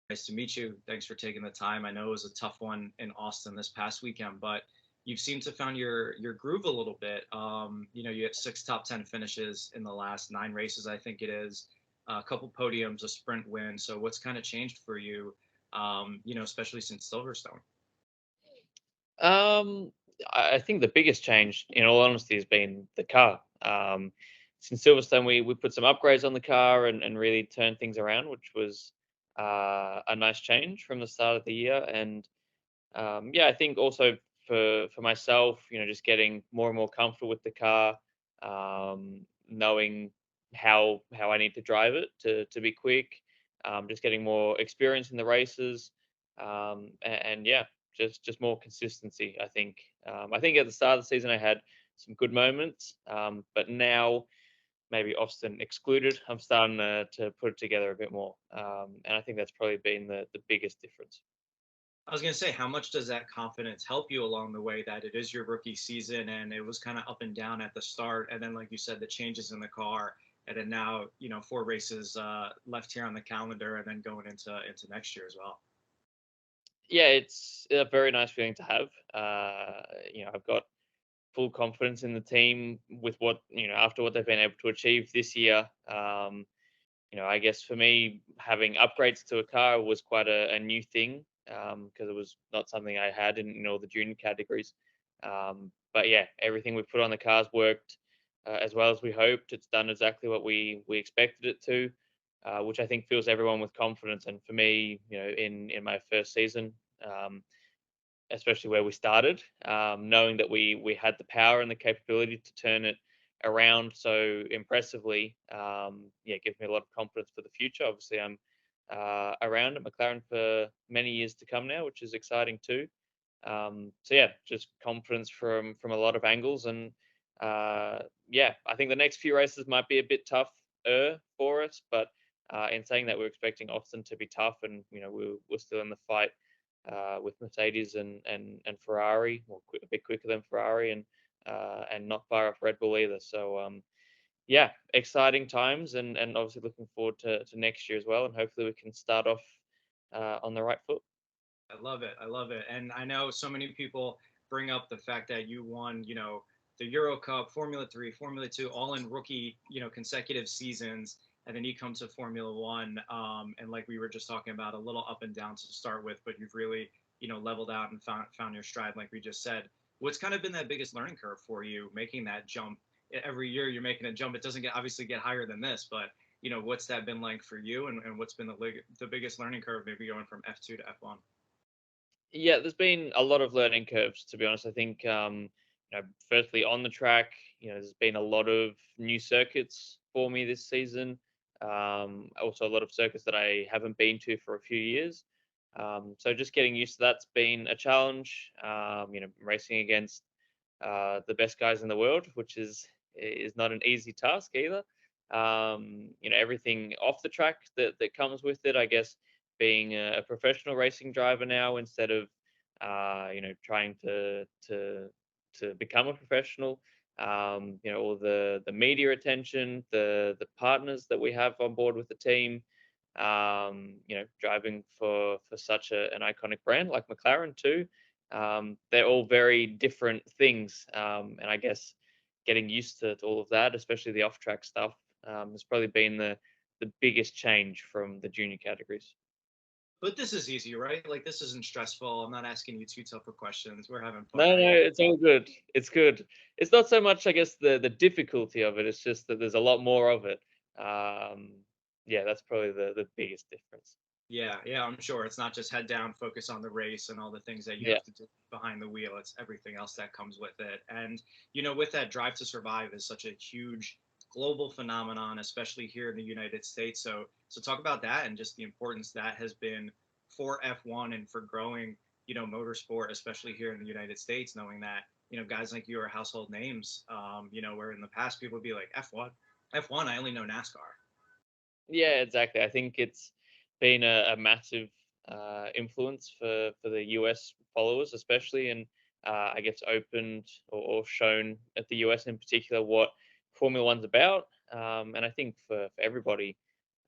Nice to meet you. Thanks for taking the time. I know it was a tough one in Austin this past weekend, but you've seemed to found your groove a little bit. You had six top 10 finishes in the last nine races, I think it is, a couple podiums, a sprint win. So what's kind of changed for you, especially since Silverstone? Um, I think the biggest change, in all honesty, has been the car. Since Silverstone, we put some upgrades on the car and really turned things around, which was a nice change from the start of the year. And yeah, I think also for myself, just getting more and more comfortable with the car, knowing how I need to drive it to be quick, just getting more experience in the races, and yeah, just more consistency. I think at the start of the season I had some good moments, but now maybe Austin excluded, I'm starting to put it together a bit more, and I think that's probably been the biggest difference. I was going to say, how much does that confidence help you along the way that it is your rookie season and it was kind of up and down at the start? And then, like you said, the changes in the car. And then now, four races left here on the calendar and then going into next year as well. Yeah, it's a very nice feeling to have. I've got full confidence in the team with what after what they've been able to achieve this year. I guess for me, having upgrades to a car was quite a new thing because it was not something I had in all the junior categories. But yeah, everything we put on the cars worked as well as we hoped. It's done exactly what we expected it to, which I think fills everyone with confidence. And for me, in my first season, um, especially where we started, knowing that we had the power and the capability to turn it around so impressively, yeah, gives me a lot of confidence for the future. Obviously, I'm around at McLaren for many years to come now, which is exciting too. So yeah, just confidence from a lot of angles, and yeah, I think the next few races might be a bit tough for us, but in saying that, we're expecting Austin to be tough, and we're still in the fight with Mercedes and Ferrari, or a bit quicker than Ferrari, and not far off Red Bull either. So yeah, exciting times, and obviously looking forward to next year as well, and hopefully we can start off on the right foot. I love it. I love it. And I know so many people bring up the fact that you won, the Euro Cup, Formula 3, Formula 2, all in rookie, consecutive seasons. And then you come to Formula 1. And like we were just talking about, a little up and down to start with, but you've really, leveled out and found your stride, like we just said. What's kind of been that biggest learning curve for you making that jump? Every year you're making a jump. It doesn't obviously get higher than this, but what's that been like for you, and what's been the biggest learning curve maybe going from F2 to F1? Yeah, there's been a lot of learning curves, to be honest. I think, firstly on the track, there's been a lot of new circuits for me this season. Also, a lot of circuits that I haven't been to for a few years. So just getting used to that's been a challenge. Racing against the best guys in the world, which is not an easy task either. Everything off the track that comes with it, I guess, being a professional racing driver now instead of trying to become a professional. All the media attention, the partners that we have on board with the team. Driving for such an iconic brand like McLaren too. They're all very different things, and I guess getting used to all of that, especially the off track stuff, has probably been the biggest change from the junior categories. But this is easy, right? Like this isn't stressful. I'm not asking you too tough of questions. We're having fun, No, no, right? it's all good. It's good. It's not so much, I guess, the difficulty of it. It's just that there's a lot more of it. Yeah, that's probably the biggest difference. Yeah, yeah, I'm sure. It's not just head down, focus on the race and all the things that you Yeah, have to do behind the wheel. It's everything else that comes with it. And, with that drive to survive is such a huge global phenomenon, especially here in the United States. So talk about that and just the importance that has been for F1 and for growing, motorsport, especially here in the United States, knowing that, guys like you are household names, where in the past people would be like, F1, F1, I only know NASCAR. yeah, exactly. I think it's been a massive influence for the US followers, especially, and I guess opened or shown at the US in particular what Formula One's about. And I think for everybody.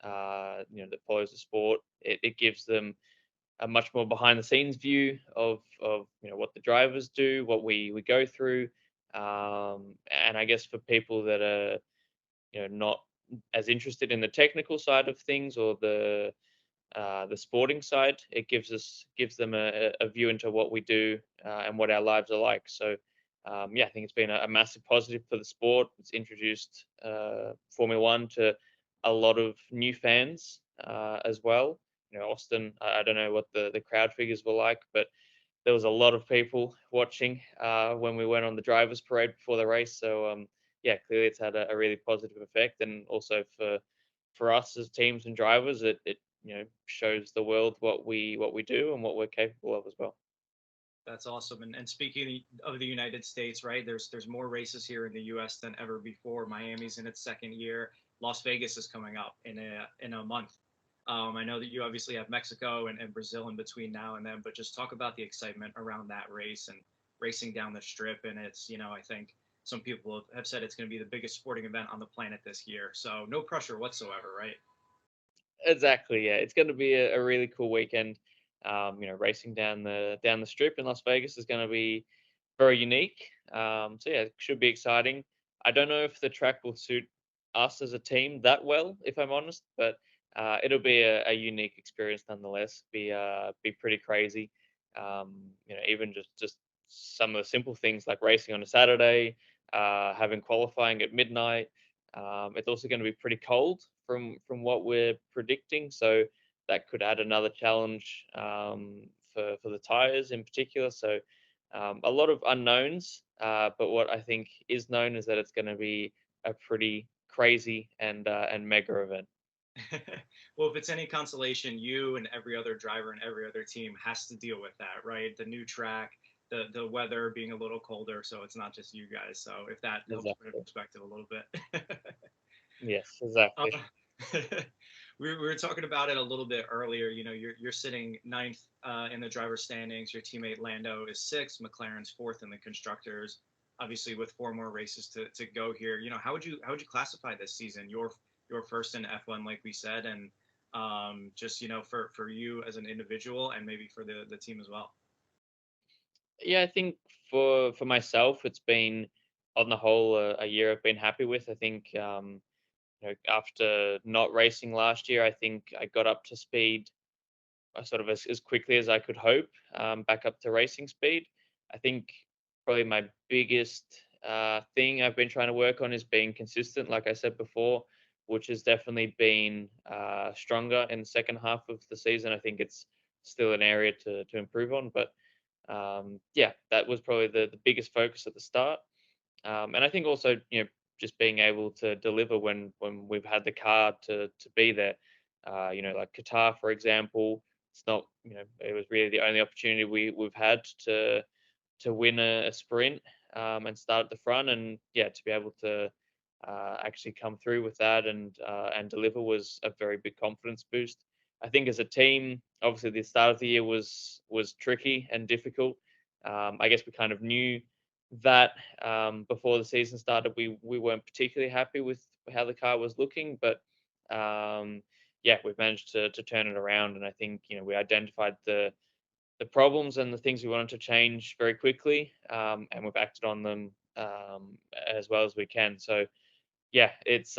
that follows the sport. It gives them a much more behind the scenes view of what the drivers do, what we go through, and I guess for people that are not as interested in the technical side of things or the sporting side, it gives them a view into what we do and what our lives are like. So yeah, I think it's been a massive positive for the sport. It's introduced Formula One to a lot of new fans as well. Austin, I don't know what the crowd figures were like, but there was a lot of people watching when we went on the drivers' parade before the race. So yeah, clearly it's had a really positive effect, and also for us as teams and drivers, it shows the world what we do and what we're capable of as well. That's awesome. And speaking of the United States, right? There's more races here in the U.S. than ever before. Miami's in its second year. Las Vegas is coming up in a month. I know that you obviously have Mexico and Brazil in between now and then, but just talk about the excitement around that race and racing down the strip. And it's, I think some people have said it's going to be the biggest sporting event on the planet this year. So no pressure whatsoever, right? Exactly, yeah. It's going to be a really cool weekend. Racing down the strip in Las Vegas is going to be very unique. So yeah, it should be exciting. I don't know if the track will suit us as a team that well, if I'm honest, but it'll be a unique experience nonetheless. Be pretty crazy. Even just some of the simple things like racing on a Saturday, having qualifying at midnight. It's also going to be pretty cold from what we're predicting, so that could add another challenge for the tires in particular. So a lot of unknowns, but what I think is known is that it's going to be a pretty crazy and mega event. Well, if it's any consolation, you and every other driver and every other team has to deal with that, right? The new track, the weather being a little colder, so it's not just you guys. So if that helps put it in Exactly. perspective a little bit. Yes, Uh, exactly. we were talking about it a little bit earlier. You're sitting ninth in the driver standings. Your teammate Lando is sixth. McLaren's fourth in the constructors. Obviously, with four more races to go here, how would you classify this season? Your first in F1, like we said, and just for you as an individual and maybe for the team as well. Yeah, I think for myself, it's been on the whole a year I've been happy with. I think after not racing last year, I think I got up to speed sort of as quickly as I could hope, back up to racing speed. I think probably my biggest thing I've been trying to work on is being consistent, like I said before, which has definitely been stronger in the second half of the season. I think it's still an area to improve on, but yeah, that was probably the biggest focus at the start. And I think also, just being able to deliver when we've had the car to be there. Like Qatar, for example, it's not, it was really the only opportunity we've had to win a sprint and start at the front, and yeah, to be able to actually come through with that and deliver was a very big confidence boost. I think as a team, obviously the start of the year was tricky and difficult. I guess we kind of knew that before the season started. We weren't particularly happy with how the car was looking, but yeah, we've managed to turn it around, and I think we identified the problems and the things we wanted to change very quickly, and we've acted on them as well as we can. So yeah, it's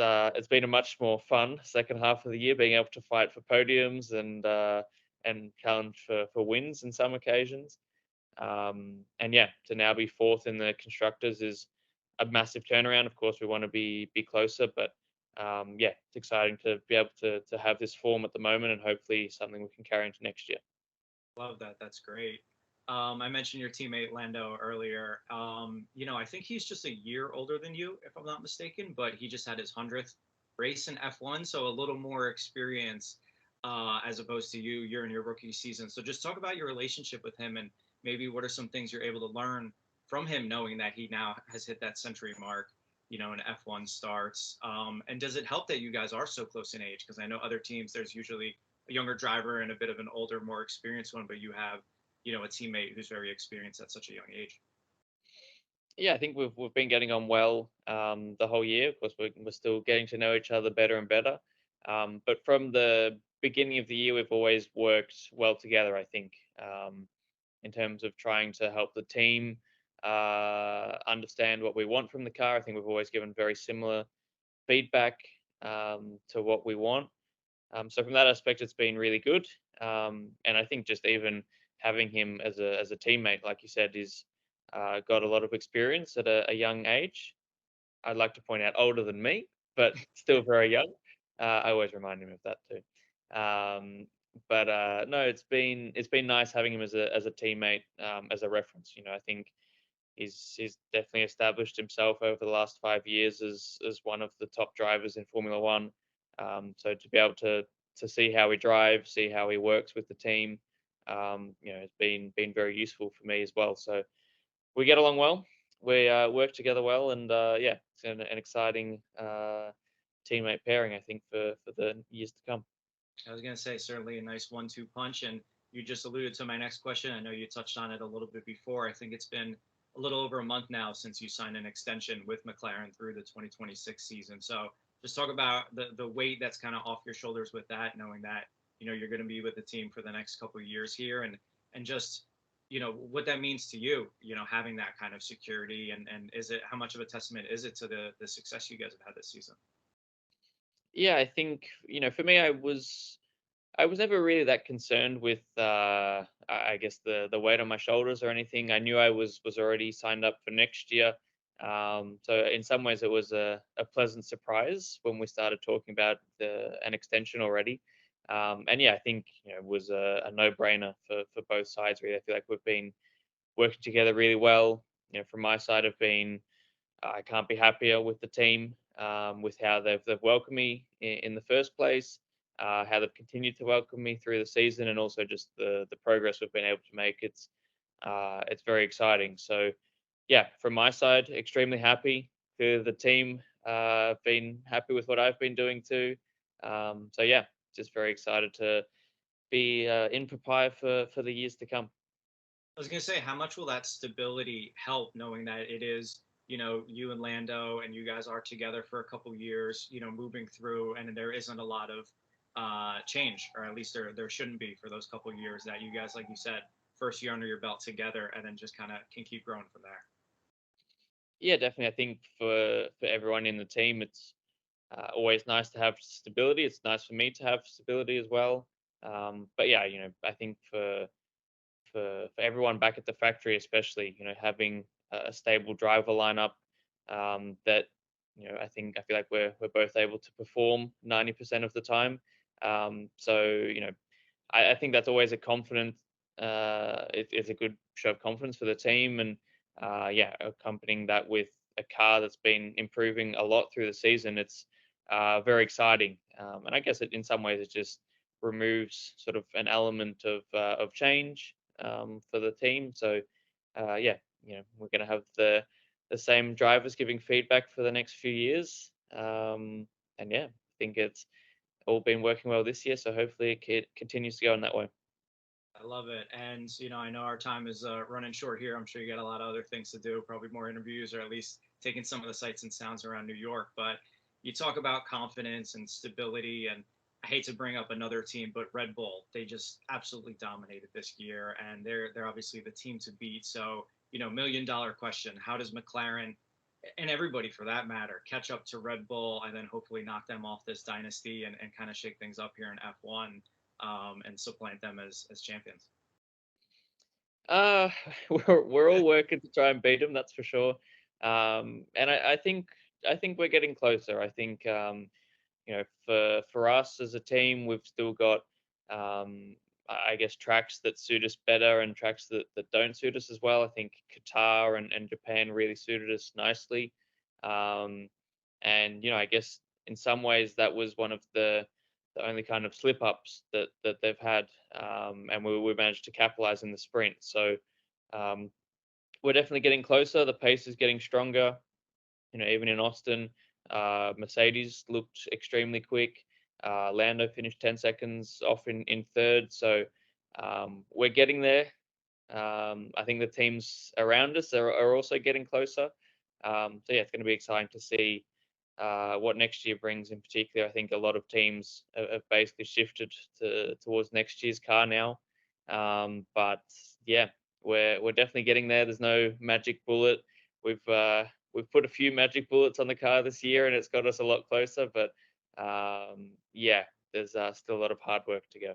been a much more fun second half of the year, being able to fight for podiums and challenge for wins in some occasions. And yeah, to now be fourth in the constructors is a massive turnaround. Of course, we want to be closer, but yeah, it's exciting to be able to have this form at the moment, and hopefully something we can carry into next year. Love that. That's great. I mentioned your teammate Lando earlier. I think he's just a year older than you, if I'm not mistaken, but he just had his 100th race in F1, so a little more experience as opposed to you. You're in your rookie season. So just talk about your relationship with him and maybe what are some things you're able to learn from him, knowing that he now has hit that century mark, in F1 starts. And does it help that you guys are so close in age? Because I know other teams, there's usually a younger driver and a bit of an older, more experienced one, but you have, a teammate who's very experienced at such a young age. Yeah, I think we've been getting on well the whole year. Of course, we're still getting to know each other better and better. But from the beginning of the year, we've always worked well together, I think, in terms of trying to help the team understand what we want from the car. I think we've always given very similar feedback to what we want. So from that aspect, it's been really good. And I think just even having him as a teammate, like you said, is got a lot of experience at a young age. I'd like to point out older than me, but still very young. I always remind him of that too. But no, it's been nice having him as a teammate, as a reference. I think he's definitely established himself over the last 5 years as one of the top drivers in Formula One. So to be able to see how he drives, see how he works with the team, it's been very useful for me as well. So we get along well. We work together well, and yeah, it's an exciting teammate pairing, I think, for the years to come. I was going to say certainly a nice 1-2 punch, and you just alluded to my next question. I know you touched on it a little bit before. I think it's been a little over a month now since you signed an extension with McLaren through the 2026 season. So just talk about the weight that's kind of off your shoulders with that, knowing that you're going to be with the team for the next couple of years here, and just what that means to you, having that kind of security, and is it how much of a testament is it to the success you guys have had this season? Yeah, I think for me, I was never really that concerned with I guess the weight on my shoulders or anything. I knew I was already signed up for next year. So in some ways it was a pleasant surprise when we started talking about an extension already. And yeah, I think it was a no-brainer for both sides really. I feel like we've been working together really well. From my side, I can't be happier with the team, with how they've welcomed me in the first place, how they've continued to welcome me through the season, and also just the progress we've been able to make. It's very exciting. So yeah, from my side, extremely happy. The team been happy with what I've been doing too. So yeah, just very excited to be in Papaya for the years to come. I was going to say, how much will that stability help knowing that it is, you and Lando and you guys are together for a couple years, moving through, and there isn't a lot of change, or at least there shouldn't be for those couple years that you guys, like you said, first year under your belt together, and then just kind of can keep growing from there. Yeah, definitely. I think for everyone in the team, it's always nice to have stability. It's nice for me to have stability as well. But yeah, I think for everyone back at the factory, especially, having a stable driver lineup, that I feel like we're both able to perform 90% of the time. So I think that's always a confident. It's a good show of confidence for the team, and yeah, accompanying that with a car that's been improving a lot through the season. It's very exciting, and I guess in some ways it just removes sort of an element of change for the team. So yeah, we're going to have the same drivers giving feedback for the next few years, and yeah, I think it's all been working well this year. So hopefully it continues to go in that way. I love it. And, I know our time is running short here. I'm sure you got a lot of other things to do, probably more interviews or at least taking some of the sights and sounds around New York. But you talk about confidence and stability. And I hate to bring up another team, but Red Bull, they just absolutely dominated this year. And they're obviously the team to beat. So, $1 million question: how does McLaren and everybody for that matter catch up to Red Bull and then hopefully knock them off this dynasty and kind of shake things up here in F1, and supplant them as champions? Uh, we're all working to try and beat them, that's for sure. And I think we're getting closer. I think for us as a team, we've still got I guess tracks that suit us better and tracks that don't suit us as well. I think Qatar and Japan really suited us nicely. Um, and I guess in some ways that was one of the only kind of slip ups that they've had, and we managed to capitalize in the sprint. So um, we're definitely getting closer. The pace is getting stronger. Even in Austin, Mercedes looked extremely quick. Lando finished 10 seconds off in third. So we're getting there. I think the teams around us are also getting closer. So yeah, it's going to be exciting to see what next year brings in particular. I think a lot of teams have basically shifted towards next year's car now. But yeah, we're definitely getting there. There's no magic bullet. We've put a few magic bullets on the car this year, and it's got us a lot closer. But yeah, there's still a lot of hard work to go.